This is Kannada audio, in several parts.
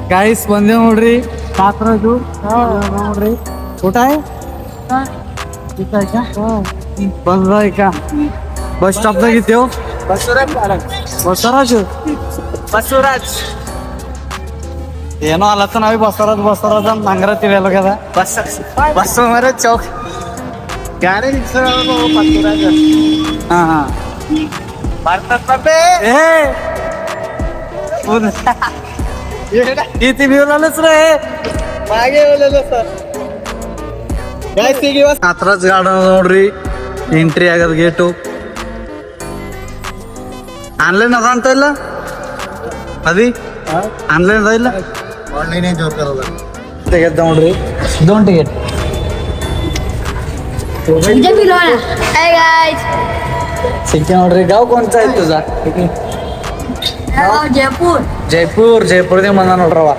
गाईस ಬಂದೇವ್ ನೋಡ್ರಿ ಕಾಕ್ರೋಜು ನೋಡ್ರಿ ಊಟ ಬಂದ ಈಗ ಬಸ್ ಸ್ಟಾಪ್ ದಾಗ ಇದ್ದೇವ್ ಬಸವರಾಜ್ ಏನೋ ಅಲ್ಲತ್ತ ನಾವಿ ಬಸವರಾಜ್ ಅಂತ ನಂಗರತ್ತೀವಿ ಎಲ್ಲಗದ ಬಸವರಾಜ್ ಚೌಕ್ ಗಾಡಿ ಹಾ ಹಾ किती भिवलाच रे मागे सर कात्रज गार्डन ನೋಡ್ರಿ ಎಂಟ್ರಿ ಆಗದ ಗೇಟು ಆನ್ಲೈನ್ ಅದ ಅಂತ ಇಲ್ಲ ಅದಿ ಆನ್ಲೈನ್ ಅದ ಇಲ್ಲ ऑनलाइन जोर करोगे ತೆಗೆದ ನೋಡ್ರಿ ಇದೊಂದು ಟಿಕೆಟ್ मुझे भी लो ना हाय गाइस सिक्के ನೋಡ್ರಿ गाव कोणचा आहे तुझा जयपुर ಜೈಪುರದಿಂದ ಬಂದ ನೋಡ್ರವ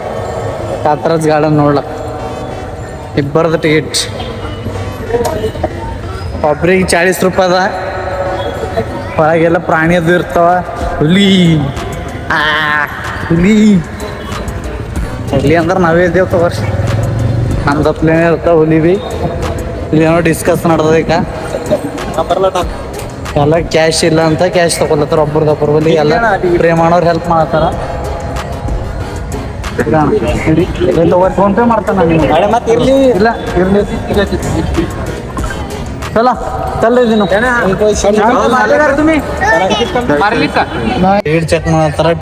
ಕಾತ್ರಜ್ ಗಾರ್ಡನ್ ನೋಡ್ಲಕ್ ಇಬ್ಬರದ ಟಿಕೆಟ್ ಒಬ್ರಿಗೆ 40 ರೂಪಾಯಿ ಅದ ಒಳಗೆಲ್ಲ ಪ್ರಾಣಿ ಅದು ಇರ್ತಾವ ಹುಲಿ ಹುಲಿ ಅಂದ್ರೆ ನಾವೇ ಇದ್ದೇವ್ ತಗೋರಿ ನಮ್ದು ಪ್ಲೇನ್ ಇರ್ತಾವ ಹುಲಿ ಬಿ ಇಲ್ಲಿ ಏನೋ ಡಿಸ್ಕಸ್ ನಡೆದ ಈಗ ಎಲ್ಲ ಕ್ಯಾಶ್ ಇಲ್ಲ ಅಂತ ಕ್ಯಾಶ್ ತಗೊಳತ್ತಾರ ಒಬ್ಬರದೊಬ್ಬರ ಬಲ್ಲಿ ಎಲ್ಲ ಪ್ರೇ ಮಾಡೋರು ಹೆಲ್ಪ್ ಮಾಡತ್ತಾರ ಫೋನ್ ಪೇ ಮಾಡ್ತಾನ ಮತ್ತೆ ಇರ್ಲಿ ಇಲ್ಲ ಇರ್ಲಿ ಚಲ ಚಲ್ರಿ ಟಿಕೆಟ್ ಚೆಕ್ ಮಾಡತ್ತಾರ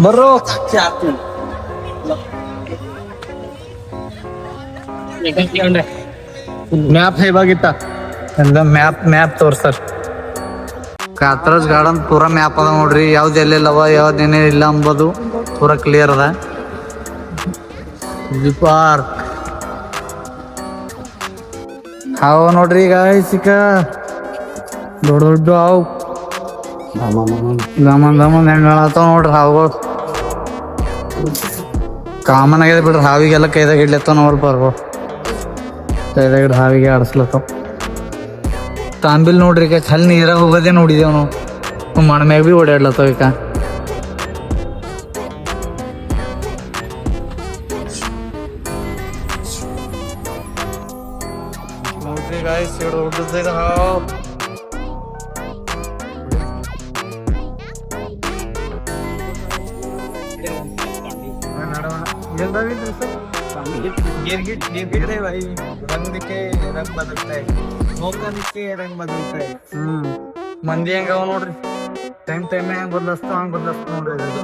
ಬರ್ರೋ ಮ್ಯಾಪ್ ಹೇಗಾಗಿತ್ತ ಎಲ್ಲ ಮ್ಯಾಪ್ ತೋರ್ಸರ್ ಕಾತ್ರಜ್ ಗಾರ್ಡನ್ ಪೂರಾ ಮ್ಯಾಪ್ ಅದ ನೋಡ್ರಿ ಯಾವ್ದು ಎಲ್ಲೆಲ್ಲವ ಯಾವ್ದು ಏನೇನಿಲ್ಲ ಅಂಬೋದು ಪೂರಾ ಕ್ಲಿಯರ್ ಅದ ಪಾರ್ಕ್ ಹಾವು ನೋಡ್ರಿ ಈಗ ಸಿಕ್ಕ ದೊಡ್ಡ ದೊಡ್ಡ ಹಾವು ಗಮನ್ ಹೆಂಗ ಕಾಣತ್ತಾವ ನೋಡ್ರಿ ಹಾವುಗಳು ಕಾಮನ್ ಆಗ್ಯದ ಬಿಡ್ರಿ ಹಾವಿಗೆಲ್ಲ ಕೈದಾಗ ಇಡ್ಲತ್ತಾವ ನೋಡ್ರಿ ಬರ್ಬೋದು ಕೈದಾಗ ಇಡ್ ಹಾವಿಗೆ ಆಡಿಸ್ಲತ್ತಾವ ತಾಂಬಿಲ್ ನೋಡ್ರಿ ಈಗ ಖಾಲಿ ನೀರಾಗ ಹೋಗೋದೇ ನೋಡಿದೇವ್ ನಾವು ಮಣ್ಮ್ಯಾಗ ಬಿ ಓಡಾಡ್ಲತ್ತಾವ ಈಗ ನೋಡ್ರಿ ಗಾಯ್ಸ್ ಹುಡುಗದ ಹಾವ್ भाई रंग दिखे रंग बदलता है मौका दिखे रंग बदलता है ಮಂದಿ ಹೆಂಗವ ನೋಡ್ರಿ ಟೈಮ್ ಹೆಂಗ್ ಬದಲಾಸ್ತಾವ ಹಂಗ್ ಬದಲಾಸ್ತಾವ ನೋಡ್ರಿ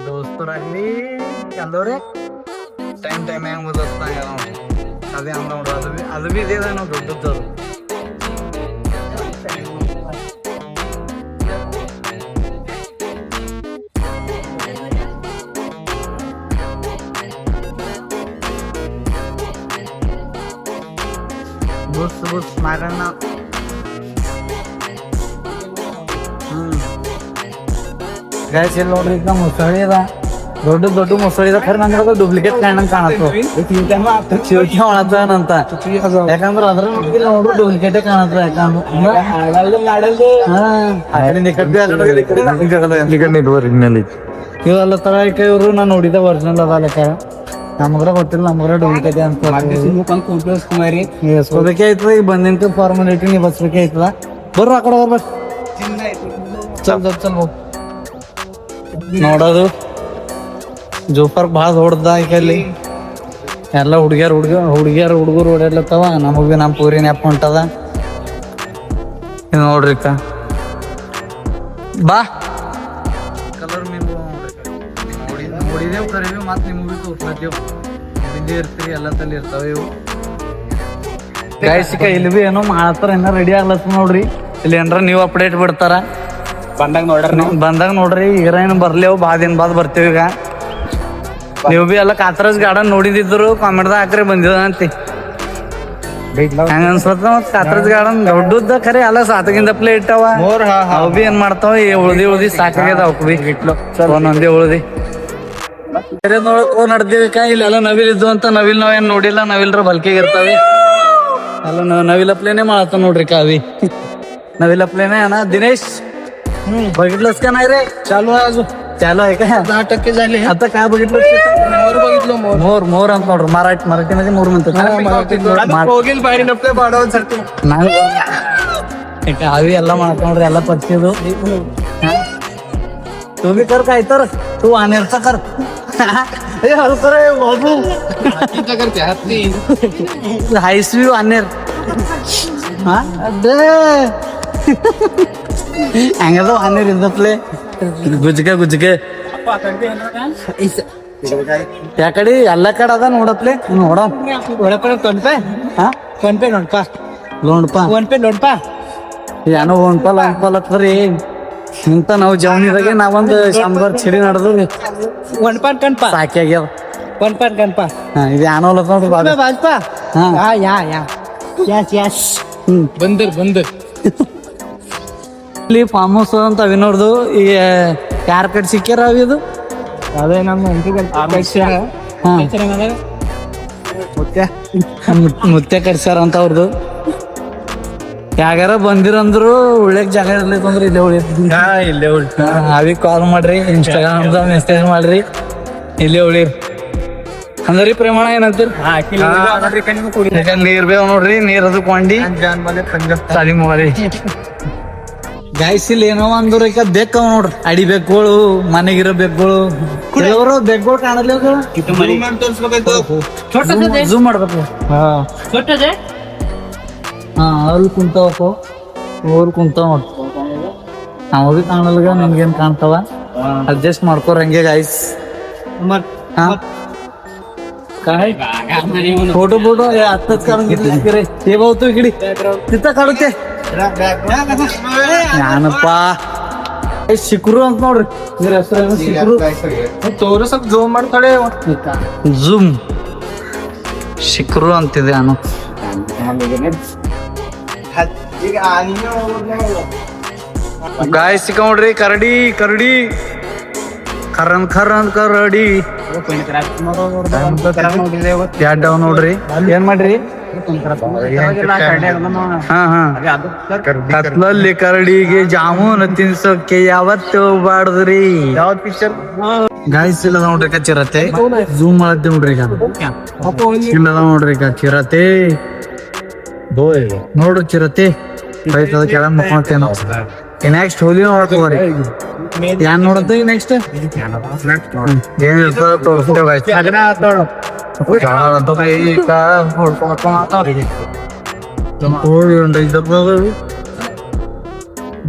ದೋಸ್ತರಾಗ್ಲಿ ಎಲ್ಲವ್ರೆ ಟೈಮ್ ಹೆಂಗ್ ಬದಲಾಸ್ತಾ ನೋಡ್ರಿ ಅದೇ ಹಂಗ ನೋಡ್ರಿ ಅದು ಬಿ ಇದೆ ನಾವು ದೊಡ್ಡದ್ದು ಅದು ಬುಸ್ ಮಾರಣ್ಣ ಗೈಸ್ ಇಲ್ಲಿ ನೋಡ್ರಿ ಈಗ ಮೊಸಳಿ ಅದ ದೊಡ್ಡ ಮೊಸಳಿ ಅದ ಖರೆ ನಂಗೆ ಡೂಪ್ಲಿಕೇಟ್ ಕಾಣಂಗ್ ಕಾಣತ್ತು ಚಿವಕಿ ಅಂತ ಯಾಕಂದ್ರೆ ಅದ್ರ ನೋಡ್ರಿ ಡೂಪ್ಲಿಕೇಟೇ ಕಾಣತ್ರ ಇವೆಲ್ಲ ತರ ಇವ್ರು ನಾನು ನೋಡಿದ ಒರಿಜಿನಲ್ ಅದ ಲೆಕ್ಕ ನಮಗ್ರ ಗೊತ್ತಿಲ್ಲ ನಮಗ್ರ ಡೂಪ್ಲಿಕೇಟ್ ಅಂತ ಎಸ್ಕೋಬೇಕೇ ಆಯ್ತದ ಈಗ ಬಂದಿಂತ ಫಾರ್ಮಾಲಿಟಿ ನೀವು ಬಸ್ಬೇಕೇ ಆಯ್ತದ ಬರ್ರ ಆ ಕಡೆ ಬರ್ಬೇಕು ಚಲ್ ನೋಡೋದು ಜೋಪಾರ್ ಭಾಳ ಹೊಡ್ದ ಈಗಲ್ಲಿ ಎಲ್ಲ ಹುಡುಗಿಯರು ಓಡಾಡ್ಲತ್ತವ ನಮಗ್ ಬಿ ನಮ್ಮ ಪೂರಿ ನೆಪ ಹೊಂಟದ ನೋಡ್ರಿ ಬಾ ಕಲರ್ ಮೀನು ನೋಡಿದೇವು ಕರೀವಿ ಮತ್ತೆ ನಿಮಗ್ ಬಿ ತೋರ್ಸ್ಲತ್ತೇವು ಬಿಂದಿ ಇರ್ತೀರಿ ಎಲ್ಲ ತಲ್ಲಿ ಇರ್ತಾವ ಇವು ಗಾಯಸಿಕ ಇಲ್ಲಿ ಬಿ ಏನೋ ಮಾಡತ್ತಾರ ಏನೋ ರೆಡಿ ಆಗ್ಲತ್ತ ನೋಡ್ರಿ ಇಲ್ಲಿ ಏನಾರ ನೀವು ಅಪ್ಡೇಟ್ ಬಿಡ್ತಾರ ಬಂದಾಗ ನೋಡ್ರಿ ಈಗ ಏನು ಬರ್ಲೇವು ಭಾಳ ದಿನ ಬಾದ್ ಬರ್ತೀವಿ ಈಗ ನೀವು ಬಿ ಎಲ್ಲ ಕಾತ್ರಜ್ ಗಾರ್ಡನ್ ನೋಡಿದಿದ್ರು ಕಾಮೆಂಟ್ದಾಗ ಹಾಕ್ರಿ ಬಂದಿದ ಅಂತಿ ಹೆಂಗ ಅನ್ಸತ್ತ ಮತ್ ಕಾತ್ರಜ್ ಗಾರ್ಡನ್ ದೊಡ್ಡದ ಖರೆ ಎಲ್ಲ ಸಾತಗಿಂದ ಪ್ಲೇಟ್ ಅವ ಅವ್ ಬಿ ಏನ್ ಮಾಡ್ತಾವ ಉಳ್ದಿ ಸಾಕಾಗ್ಯದ ಅವಕ್ ಬಿ ಒಂದೊಂದೇ ಉಳ್ದಿ ನೋಡಕ್ ನಡ್ದೀವಿ ಇಲ್ಲೆಲ್ಲ ನವಿಲ್ ಇದ್ದು ಅಂತ ನವಿಲ್ ನಾವೇನ್ ನೋಡಿಲ್ಲ ನವಿಲ್ರ ಬಲ್ಕಿಗೆ ಇರ್ತಾವೆ ಎಲ್ಲ ನವಿಲ್ ಪ್ಲೇನೇ ಮಾಡತ್ತ ನೋಡ್ರಿ ಕಾವಿ नवीला प्लेन आहे ना दिनेश बघितलंस का नाही रे चालू आहे अजून चालू आहे का? 10% झाले. आता काय बघितलं? मोर बघितलं मोर. मोर ಅಂತ ನೋಡ್ರಿ मराठीमध्ये मोर म्हणतात. ಹೋಗಿಲ್ ಬಾರಿ ನಪ್ಲೆ ಬಾಡೋ ಅನ್ಸರ್ತಿ. अवी ಎಲ್ಲ ಮಾಡ್ಕೊಂಡ್ರಿ ಎಲ್ಲ ಪಕ್ಷಿದು. तू बी कर काय तर तू अनेरचा कर. हे हलकर आहे बाबू. हत्तीचा करते हत्ती. हायस व्यू अनेर. हा अबे ಹಂಗದ ಅನೇರ್ ಇದ್ದಪ್ಲೆ ಗುಜ್ಗೆ ಯಾಕಡೆ ಎಲ್ಲ ಕಡೆ ಅದ ನೋಡಪ್ಲೆ ನೋಡ ಕೊನ್ಪೆ ಹಾ ಕೊನ್ಪೆ ನೋಡ್ಪಾ ಲೋಣ್ಪ ಕೊನ್ಪೆ ನೋಡ್ಪಾ ಏನೋ ಲಂಪಲತ್ರಿ ಇಂತ ನಾವು ಜವನಿದಾಗೆ ನಾವೊಂದು 100 ಚಿಡಿ ನಡೆದು ಒನ್ಪಾನ್ ಕನ್ಪಾ ಸಾಕಿ ಆಗ್ಯಾವ ಒನ್ಪಾನ್ ಕನ್ಪಾ ಇದು ಏನೋ ನೋಡ್ರಿ ಬಾಜ್ಪಾ ಹಾ ಯಾ ಯಸ್ ಬಂದರ್ ಇಲ್ಲಿ ಫಾರ್ಮ್ ಹೌಸ್ ಅಂತ ಅವಿ ನೋಡ್ದು ಈಗ ಯಾರ ಕಡೆ ಸಿಕ್ಕ್ಯಾರ ಅವಿ ಇದು ಅದೇ ನಮ್ಮ ಮುತ್ಯ ಕಟ್ಸ್ಯಾರ ಅಂತ ಅವ್ರದ್ದು ಯಾಗಾರ ಬಂದಿರಂದ್ರು ಉಳ್ಳೆಕ್ ಜಾಗ ಇರ್ಲಿಕ್ಕಂದ್ರೆ ಇಲ್ಲೇ ಇಲ್ಲೇ ಅವಿ ಕಾಲ್ ಮಾಡ್ರಿ ಇನ್ಸ್ಟಾಗ್ರಾಮ್ದ ಮೆಸೇಜ್ ಮಾಡ್ರಿ ಇಲ್ಲೇ ಉಳಿರಿ ಅಂದ್ರಿ ಪ್ರಮಾಣ ಏನಂತೀರಿ ನೀರ್ ಬೇವ್ ನೋಡ್ರಿ ನೀರ್ ಅದು ಕೊಂಡಿ ಸಾಲಿ ಮುಗಾರಿ ಗಾಯ್ಸ್ ಇಲ್ಲಿ ಏನೋ ಅಂದ್ರು ಈಗ ಬೇಕವ್ ನೋಡ್ರಿ ಅಡಿ ಬೆಕ್ಕಗಳು ಮನೆಗಿರೋ ಬೆಕ್ಕಗಳು ಕೆಲವರು ಬೆಕ್ಕಗಳು ಕಾಣಲಿ ಝೂಮ್ ಮಾಡ್ಬೇಕು ಹಾ ಅಲ್ಲಿ ಕುಂತಾವಪ್ಪ ಊರ್ ಕುಂತಾವ ನೋಡ್ರಿ ನಾವು ಭೀ ಕಾಣಲ್ಗ ನಿಮ್ಗೇನ್ ಕಾಣ್ತಾವ ಅಡ್ಜಸ್ಟ್ ಮಾಡ್ಕೋರ್ ಹಂಗೆ ಗಾಯ್ಸ್ ಹಾ फोटो आत्ताच काढून घेतले ते भाऊ इकडे तिथं काढते ज्ञानप्पा ಶಿಕ್ರು ಅಂತ ನೋಡ್ರಿ ಇದ್ರ ಹೆಸರು ಶಿಕ್ರು ತೋರು ಸ್ವಲ್ಪ ಜೂಮ್ ಮಾಡ್ತಾಳೆ ಜೂಮ್ ಶಿಕ್ರು ಅಂತಿದೆ ನಾನು ಗಾಯ ಸಿಕ್ಕ ನೋಡ್ರಿ ಕರಡಿ ಖರನ್ ಕರಡಿ ಯಾಡ್ ನೋಡ್ರಿ ಏನ್ ಮಾಡ್ರಿ ಕತ್ಲಲ್ಲಿ ಕರಡಿಗೆ ಜಾಮೂನ್ ತಿನ್ಸೋಕೆ ಯಾವತ್ತು ಬಾಡ್ದ್ರಿ ಯಾವ್ದು ಪಿಕ್ಚರ್ ಗಾಯ್ಸ್ ಇಲ್ಲ ನೋಡ್ರಿ ಚಿರತೆ ಝೂಮ್ ಮಾಡತ್ತೆ ನೋಡ್ರಿ ಈಗ ಇಲ್ಲ ನೋಡ್ರಿ ಈಗ ಚಿರತೆ ನೋಡ್ರಿ ಚಿರತೆ ಬೈತದ ಕೆಳಗ್ ಮಕ್ಕೊಂತೇನೋ ನೆಕ್ಸ್ಟ್ ಹೋಲಿ ನೋಡ್ಕೋರಿ ಏನ್ ನೋಡತ್ತೆ ನೆಕ್ಸ್ಟ್ ಏನ್ ಇರ್ತದ ತೋರಿಸ್ತೇವೆ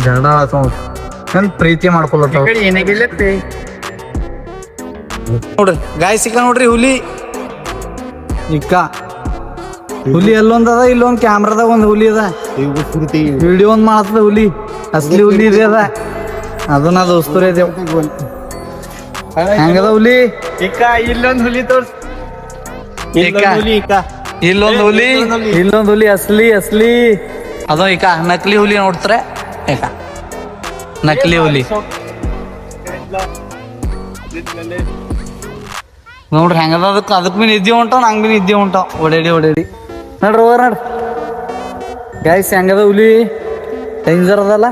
ಜಡ ನನ್ ಪ್ರೀತಿ ಮಾಡ್ಕೊಳತ್ತ ನೋಡ್ರಿ ಗಾಯ ಸಿಕ್ಕ ನೋಡ್ರಿ ಹುಲಿ ಇಕ್ಕ ಹುಲಿ ಎಲ್ಲೊಂದ್ ಅದ ಇಲ್ಲೊಂದ್ ಕ್ಯಾಮ್ರಾದಾಗ ಒಂದ್ ಹುಲಿ ಅದ ವಿಡಿಯೋ ಒಂದ್ ಮಾಡತ್ತದ ಹುಲಿ ಅಸ್ಲಿ ಹುಲಿ ಇದೆ ಅದ ಅದನ್ನ ದೋಸ್ತರೇ ದೇವ್ ಹೆಂಗದ ಹುಲಿ ಇಲ್ಲೊಂದು ಹುಲಿ ತೋರ್ಸ್ ಇಲ್ಲೊಂದ್ ಹುಲಿ ಅಸ್ಲಿ ಅದು ಈಗ ನಕಲಿ ಹುಲಿ ನೋಡ್ತಾರೆ ಈಗ ನಕಲಿ ಹುಲಿ ನೋಡ್ರಿ ಹೆಂಗದ ಅದಕ್ ಬಿ ನಿದ್ದೆ ಹೊಂಟಾವ್ ನಂಗ್ ಬಿ ನಿದ್ದೆ ಹೊಂಟಾವ್ ಓಡಾಡಿ ನೋಡ್ರಿ ನೋಡ್ರಿ ಗೈಸ್ ಹೆಂಗದ ಹುಲಿ ಡೇಂಜರ್ ಅದಲ್ಲ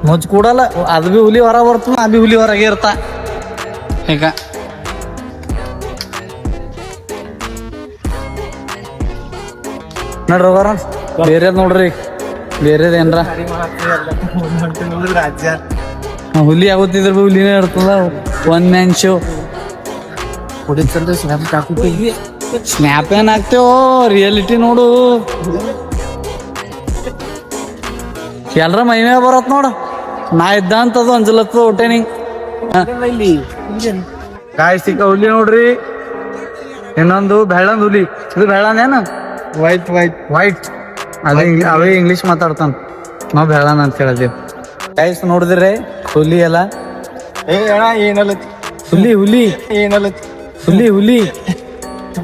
ಮುಚ್ಚ ಕೂಡಲ್ಲ ಅದು ಬಿ ಹುಲಿ ಹೊರ ಬರ್ತದ ಅದು ಬಿ ಹುಲಿ ಹೊರಗೆ ಇರ್ತಾ ಈಗ ನೋಡ್ರಿ ಬರ ಬೇರೆದ್ ನೋಡ್ರಿ ಬೇರೆದ್ ಏನ್ರ ರಾಜ್ಯ ಹುಲಿ ಆಗುತ್ತಿದ್ರ ಬಿ ಹುಲಿನೇ ಇರ್ತದ ಒನ್ ಮ್ಯಾನ್ ಶೋ ಸ್ನ್ಯಾಪ್ ಏನ್ ಆಗ್ತೇವೋ ರಿಯಾಲಿಟಿ ನೋಡು ಎಲ್ರ ಮೈಮೇ ಬರತ್ ನೋಡ ನಾ ಇದ್ದ ಅಂತದು ಅಂಜಲತ್ತದ ಹೊಟ್ಟೆನಿ ಕಾಯ್ ಸಿಕ್ಕ ಹುಲಿ ನೋಡ್ರಿ ಇನ್ನೊಂದು ಬೆಳ್ಳಂದ್ ಹುಲಿ ಇದು ಬೆಳ್ಳನೇನ ವೈಟ್ ಅದೇ ಅವೇ ಇಂಗ್ಲಿಷ್ ಮಾತಾಡ್ತಾನ ನಾವ್ ಬೆಳ್ಳನ್ ಅಂತ ಹೇಳಿದೇವ್ ಕಾಯ್ಸ್ ನೋಡಿದ್ರೆ ಹುಲಿ ಎಲ್ಲ ಹುಲಿ ಹುಲಿ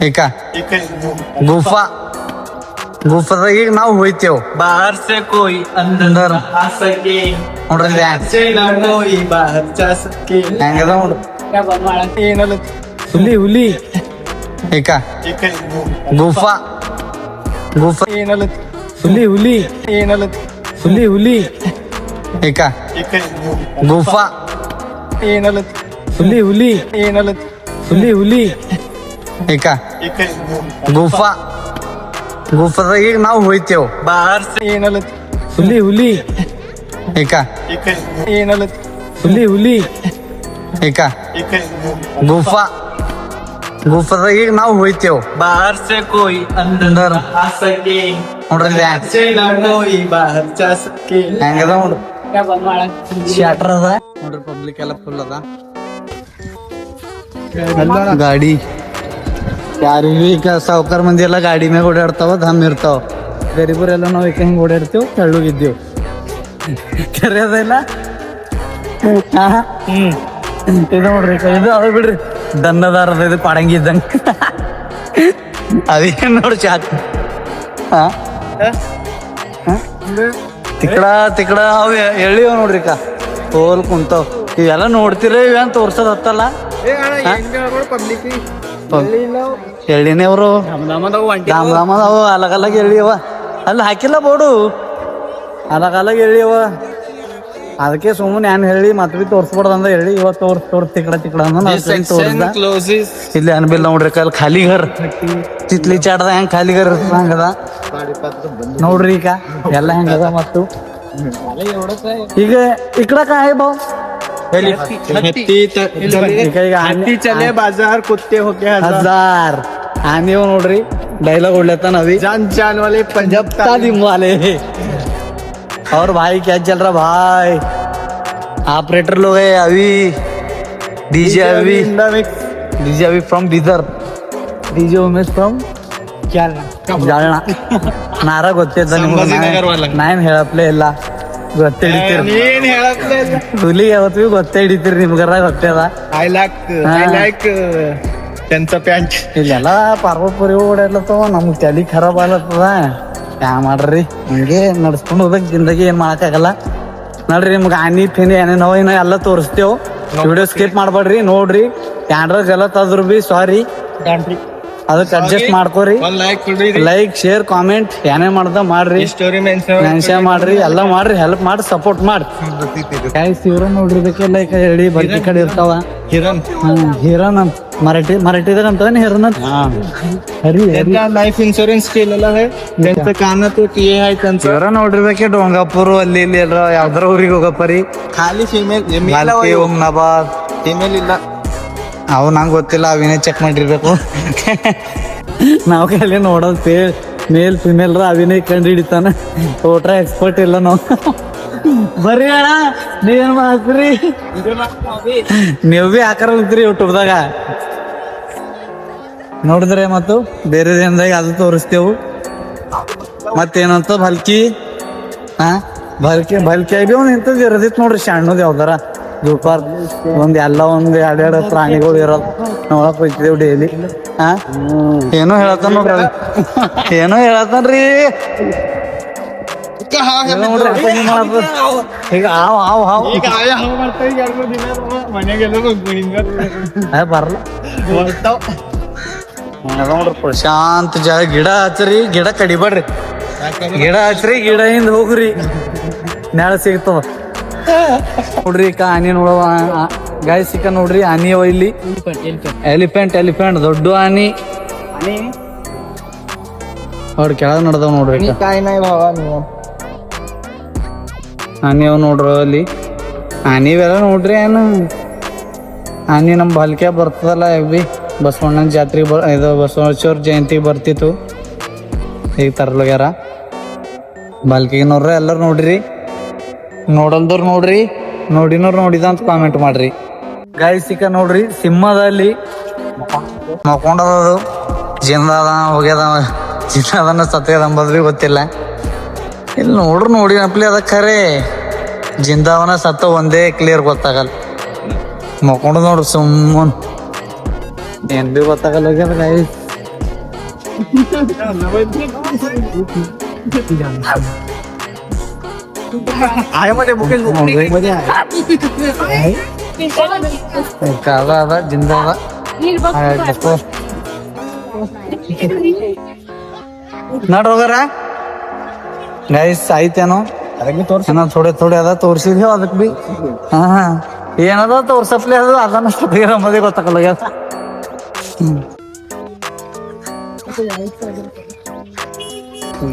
ಏಕ ಗುಫಾದಾಗ ಈಗ ನಾವು ಹೋಯ್ತೇವ್ ಬಾಹರ್ ಸೆ ಕೋಯಿ ಅಂದರ ನೋಡ್ರಿ ಹೆಂಗದ ನೋಡ್ರಿ ಹುಲಿ ಏಕ ಗುಫಾ ಹುಲಿ ಹುಲಿ ಏಕ ಗುಫಾ ಏನಲತ್ ಹುಲಿ ಹುಲಿ ಏನಲತ್ ಹುಲಿ ಹುಲಿ ಏಕ ಗುಫಾ ಗುಫಾದಾಗ ಈಗ ನಾವು ಹೋಯ್ತೇವ್ ಬಾರ್ಸ್ ಏನಲತ್ ಹುಲಿ ಹುಲಿ ಏಕ ಏನಲತ್ ಹುಲಿ ಹುಲಿ ಏಕ ಗುಫಾ ಗುಫಾದಾಗ ಈಗ ನಾವು ಹೋಯ್ತೇವ್ बाहर से कोई अंदर आ सके ನೋಡ್ರಿ से ना कोई बाहर जा सके ಹೆಂಗದ ನೋಡ್ರಿ ಶಾಟ್ರ್ ಅದ ನೋಡ್ರಿ ಪಬ್ಲಿಕ್ ಎಲ್ಲ ಫುಲ್ ಅದ ಗಾಡಿ ಯಾರಿಗೂ ಈಗ ಸಾವುಕಾರ ಮಂದಿ ಎಲ್ಲ ಗಾಡಿ ಮ್ಯಾಗ ಓಡಾಡ್ತಾವ ಧಮ್ ಇರ್ತಾವ ಗರೀಬರೆಲ್ಲ ನಾವು ಈಗ ಹಿಂಗೆ ಓಡಾಡ್ತೇವ್ ತೆಳ್ಳಗಿದ್ದೇವ್ ಕರೆ ಅದಲ್ಲ ಇದು ನೋಡ್ರಿ ಇದು ಅದ ಬಿಡ್ರಿ ದನ್ನದಾರದ ಇದು ಪಾಡಂಗಿ ಇದ್ದಂಗ ಅದೇನ್ ನೋಡ್ರಿ ಚಾಟ್ ತಿಕ್ಕಡ ಅವ್ ಎಳ್ಳಿವ ನೋಡ್ರಿ ಹೋಲ್ ಕುಂತಾವ್ ಇವೆಲ್ಲ ನೋಡ್ತಿರ ಇವೇನ್ ತೋರ್ಸೋದ್ ಹತ್ತಲ್ಲ ಪಬ್ಲಿಕ್ ಎಳ್ಳಿನೇವ್ರು ದಾಮ್ ಅದಾವು ಅಲಗ್ ಅಲಗ್ ಎಳ್ಳಿಯವ ಅಲ್ಲಿ ಹಾಕಿಲ್ಲ ಬೋರ್ಡು ಅಲಗ್ ಅಲಗ್ ಎಳ್ಳಿಯವ ಅದಕ್ಕೆ ಸುಮ್ಮನೆ ಏನ್ ಹೇಳಿ ಮತ್ತೆ ಬಿ ತೋರ್ಸ್ಬಾರ್ದಂದ ಹೇಳಿ ಇವತ್ತು ತೋರ್ಸ್ ತಿಕ್ಕಡ ತೋರ್ಸ್ದ ಇಲ್ಲಿ ಅನ್ಬಿಲ್ ನೋಡ್ರಿ ಅಲ್ಲಿ ಖಾಲಿ ಘರ್ ತಿತ್ಲಿ ಚಾಡ್ದ ಹೆಂಗ್ ಖಾಲಿ ಘರ್ ಹಂಗದ ನೋಡ್ರಿ ಈಗ ಎಲ್ಲ ಹೆಂಗದ ಮತ್ತು ಈಗ ಇಕಡ ಕಾಯ್ ಬಾವ್ चले बाजार कुत्ते होके हजार आने वो नोड्री डायलॉग उड़लेता नवी जान जान वाले पंजाब तालीम वाले और भाई क्या चल रहा भाई ऑपरेटर लोग है अभी डीजे अभी from Bidar DJ Umesh from Jalna ನಾರ ಗೊತ್ತಿದ್ದ ನಾನ್ ಹೇಳಪ್ಲೆ ಇಲ್ಲ ಗೊತ್ತೇ ಹಿಡಿತೀರಿ ಏನ್ ಹೇಳತ್ಲೆ ಹುಲಿ ಯಾವತ್ತು ಗೊತ್ತೇ ಹಿಡಿತೀರಿ ನಿಮ್ಗಾರ ಗೊತ್ತೇದ ಐ ಲೈಕ್ ಟೆನ್ಸ ಪ್ಯಾಂಟ್ ಇಲ್ಲೆಲ್ಲ ಪಾರ್ವಪುರಿ ಓಡಾಡ್ಲತ್ತವ ನಮ್ಗೆ ತಲೆ ಖರಾಬ್ ಆಗ್ಲತ್ತದ ಯಾ ಮಾಡ್ರಿ ಹಂಗೆ ನಡ್ಸ್ಕೊಂಡು ಹೋಗ್ಬೇಕು ಜಿಂದಗಿ ಏನ್ ಮಾಡಕ್ಕಾಗಲ್ಲ ನೋಡ್ರಿ ನಿಮ್ಗೆ ಆನಿ ಫಿನಿ ಏನೇನೋ ಏನೋ ಎಲ್ಲ ತೋರಿಸ್ತೇವ್ ವಿಡಿಯೋ ಸ್ಕಿಪ್ ಮಾಡ್ಬೇಡ್ರಿ ನೋಡ್ರಿ ಯಾರ ಗಲತ್ ಆದ್ರು ಬಿ ಸಾರಿ ಅದಕ್ಕೆ ಅಡ್ಜಸ್ಟ್ ಮಾಡ್ಕೋರಿ ಒಂದ್ ಲೈಕ್ ಕೊಡ್ರಿ ಲೈಕ್ ಶೇರ್ ಕಾಮೆಂಟ್ ಏನೇ ಮಾಡ್ದ ಮಾಡ್ರಿ ಸ್ಟೋರಿ ಮೆನ್ಷನ್ ಮಾಡ್ರಿ ಎಲ್ಲ ಮಾಡ್ರಿ ಹೆಲ್ಪ್ ಮಾಡಿ ಸಪೋರ್ಟ್ ಮಾಡಿ ಗೈಸ್ ಇವ್ರ ನೋಡಿರ್ಬೇಕೆಲ್ಲ ಈಗ ಹೇಳಿ ಬರ್ತಿ ಕಡೆ ಇರ್ತಾವ ಹಿರನ್ ಹೀರೋನ್ ಅಂತ मराठीದಾಗ ಅಂತಾನೆ ಹೀರೋನ್ ಅಂತ ಹರಿ ಲೈಫ್ ಇನ್ಶೂರೆನ್ಸ್ ಕೇಳಲ್ಲ है त्यांचं कान तो ये है त्यांचं ಇವ್ರ ನೋಡಿರ್ಬೇಕೆ ಡೋಂಗಾಪುರ್ ಅಲ್ಲಿ ಇಲ್ಲಿ ಎಲ್ಲ ಯಾವ್ದಾರ ಊರಿಗೆ ಹೋಗಪ್ಪರಿ ಖಾಲಿ ಫೀಮೇಲ್ ನಬಾದ್ ಫೀಮೇಲ್ ಇಲ್ಲ ಅವು ನಂಗೆ ಗೊತ್ತಿಲ್ಲ ಅವಿನೇ ಚೆಕ್ ಮಾಡಿರ್ಬೇಕು ನಾವು ಕೈಲಿ ನೋಡೋದು ಮೇಲ್ ಫಿಮೇಲ್ ಅವಿನೇ ಕಂಡು ಹಿಡಿತಾನ ಓಟ್ರ ಎಕ್ಸ್ಪರ್ಟ್ ಇಲ್ಲ ನಾವು ಬರ್ರಿ ಅಣ್ಣ ನೀವೇನ್ ಮಾಡ್ತೀರಿ ನೀವು ಬಿ ಹಾಕರ್ತೀರಿ ಯೂಟ್ಯೂಬ್ದಾಗ ನೋಡಿದ್ರೆ ಮತ್ತು ಬೇರೆ ದಿನದಾಗ ಅದು ತೋರಿಸ್ತೇವು ಮತ್ತೇನಂತ ಭಲ್ಕಿ ಭಲ್ಕಿ ಬಿ ಒಂದ್ ಇಂಥದ್ದು ಇರೋದಿತ್ತು ನೋಡ್ರಿ ಸಣ್ಣದು ಯಾವ್ದಾರ ದುಪಾರ್ ಒಂದ್ ಎರಡೆರಡು ಪ್ರಾಣಿಗಳು ಇರೋದು ನೋಡಕ್ ಹೋಗ್ತಿದೇವ್ ಡೈಲಿ ಏನೋ ಹೇಳತ್ತಾನ ನೋಡ್ರಿ ಏನೋ ಹೇಳತ್ತಾನ್ರಿ ನೋಡ್ರಿ ಈಗ ಬರಲ್ಲ ನೋಡ್ರಿ ಪ್ರಶಾಂತ್ ಜಾಗ ಗಿಡ ಹಚ್ಚ್ರಿ ಗಿಡ ಕಡಿಬೇಡ್ರಿ ಗಿಡ ಹಚ್ಚ್ರಿ ಗಿಡ ಹಿಂದ್ ಹೋಗ್ರಿ ನೆಳ ಸಿಗ್ತವ ನೋಡ್ರಿ ಈಗ ಆನಿ ನೋಡವ ಗಾಯ ಸಿಕ್ಕ ನೋಡ್ರಿ ಆನಿ ಅವ ಇಲ್ಲಿ ಎಲಿಫೆಂಟ್ ದೊಡ್ಡ ಆನಿ ಅವ್ರ ಕೆಳಗ ನಡ್ದವ್ ನೋಡ್ರಿ ಈಗ काय नाही भावा ಆನಿ ಅವ್ ನೋಡ್ರ ಅಲ್ಲಿ ಆನಿವೆಲ್ಲ ನೋಡ್ರಿ ಏನು ಆನಿ ನಮ್ಮ ಬಾಲ್ಕ್ಯಾ ಬರ್ತದಲ್ಲ ಬಿ ಬಸವಣ್ಣನ ಜಾತ್ರೆ ಇದು ಬಸವೇಶ್ವರ ಜಯಂತಿ ಬರ್ತಿತ್ತು ಈಗ ತರ್ಲಗ್ಯಾರ ಬಾಲ್ಕಿಗೆ ನೋಡ್ರಿ ಎಲ್ಲರೂ ನೋಡ್ರಿ ನೋಡಲ್ದವ್ರು ನೋಡ್ರಿ ನೋಡಿನವ್ರು ನೋಡಿದ ಅಂತ ಕಾಮೆಂಟ್ ಮಾಡ್ರಿ ಗಾಯ ಸಿಕ್ಕ ನೋಡ್ರಿ ಸಿಂಹದಲ್ಲಿ ಮಕ್ಕೊಂಡದದು ಜಿಂದದ ಹೋಗ್ಯದ ಜಿಂದದನ್ನ ಸತ್ಯದ ಅಂಬದ್ ಬಿ ಗೊತ್ತಿಲ್ಲ ಇಲ್ಲಿ ನೋಡಿ ಅಪ್ಲಿ ಅದ ಖರೆ ಜಿಂದಾವನ ಸತ್ತ ಒಂದೇ ಕ್ಲಿಯರ್ ಗೊತ್ತಾಗಲ್ಲ ಮಕ್ಕೊಂಡು ನೋಡ್ರಿ ಸುಮ್ಮನ್ ಏನ್ ಬಿ ಗೊತ್ತಾಗಲ್ಲ ಹೋಗ್ಯದ ಗಾಯ ಅದ ಜಿಂದಾದ ನೋಡ್ರ ಗೈಸ್ ಆಯ್ತೇನೋ ಏನೋ ಥೋಡೆ ಅದ ತೋರ್ಸಿದ್ವಿ ಅದಕ್ಕೆ ಬಿ ಹಾ ಏನದ ತೋರ್ಸಪ್ಲೆ ಅದು ಅದನ್ನ ನಮ್ಮದೇ ಗೊತ್ತಾಗಲ್ಲ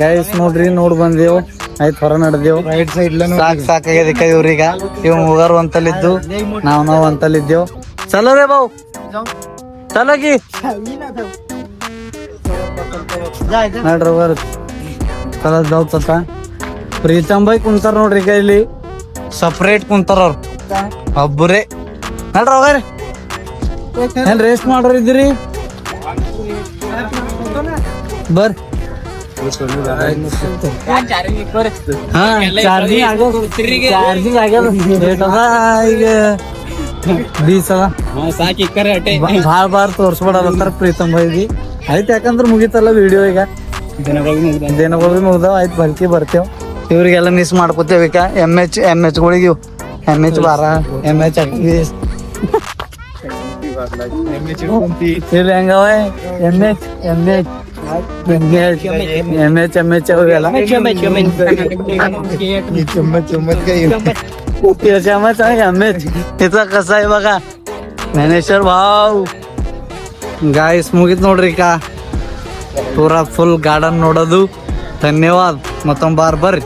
ಗೈಸ್ ನೋಡ್ರಿ ನೋಡ್ ಬಂದೇವು ಆಯ್ತು ಹೊರ ನಡೆದೇವು ಸಾಕಾಗ್ಯದಕ್ಕ ಇವ್ರೀಗ ಇವ್ ಹೋಗಾರು ಅಂತಲ್ಲಿದ್ದು ನಾವ್ ಅಂತಲ್ಲಿದ್ದೇವು ಚಲೋ ರೇ ಬಾವು ಚಲೋಗಿ ನೋಡ್ರಿ ಹೋಗಾರ ಚಲೋ ದೌತ ಪ್ರೀತಮ್ ಬೈ ಕುಂತಾರ ನೋಡ್ರಿ ಈಗ ಇಲ್ಲಿ ಸಪ್ರೇಟ್ ಕುಂತಾರ ಅವ್ರು ಒಬ್ಬರೇ ನೋಡ್ರಿ ಹೋಗಾರ ಏನ್ ರೇಸ್ಟ್ ಮಾಡೋರ್ ಇದ್ರಿ ಬರ್ ಹಾ ಚಾರ್ಜಿಂಗ್ ಆಗ್ಯದ ರೇಟ್ ಅದ ಈಗ ಬೀಸ್ ಅದ ಭಾಳ ತೋರ್ಸ್ಬೇಡತ್ತಾರ ಪ್ರೀತಮ್ ಬೈದಿ ಆಯ್ತು ಯಾಕಂದ್ರ ಮುಗಿತಲ್ಲ ವಿಡಿಯೋ ಈಗ ದಿನಗಳು ಮುಗ್ದಾವ ಆಯ್ತು ಬಲ್ಕಿ ಬರ್ತೇವ್ ಇವ್ರಿಗೆಲ್ಲ ಮಿಸ್ ಮಾಡ್ಕೋತೇವ್ ಈಗ ಎಮ್ ಎಚ್ ಗಳಿಗೆ ಎಮ್ ಎಚ್ ಬಾರ ಎಮ್ ಎಚ್ ಇಲ್ಲಿ ಹೆಂಗವ ಎಮ್ एच अवेला इथं कसा आहे बघा ज्ञानेश्वर भाऊ गाईस मुगीत ನೋಡ್ರಿ का ಪೂರಾ ಫುಲ್ ಗಾರ್ಡನ್ ನೋಡೋದು ಧನ್ಯವಾದ ಮತ್ತೊಂದು ಬಾರ್ ಬರ್ರಿ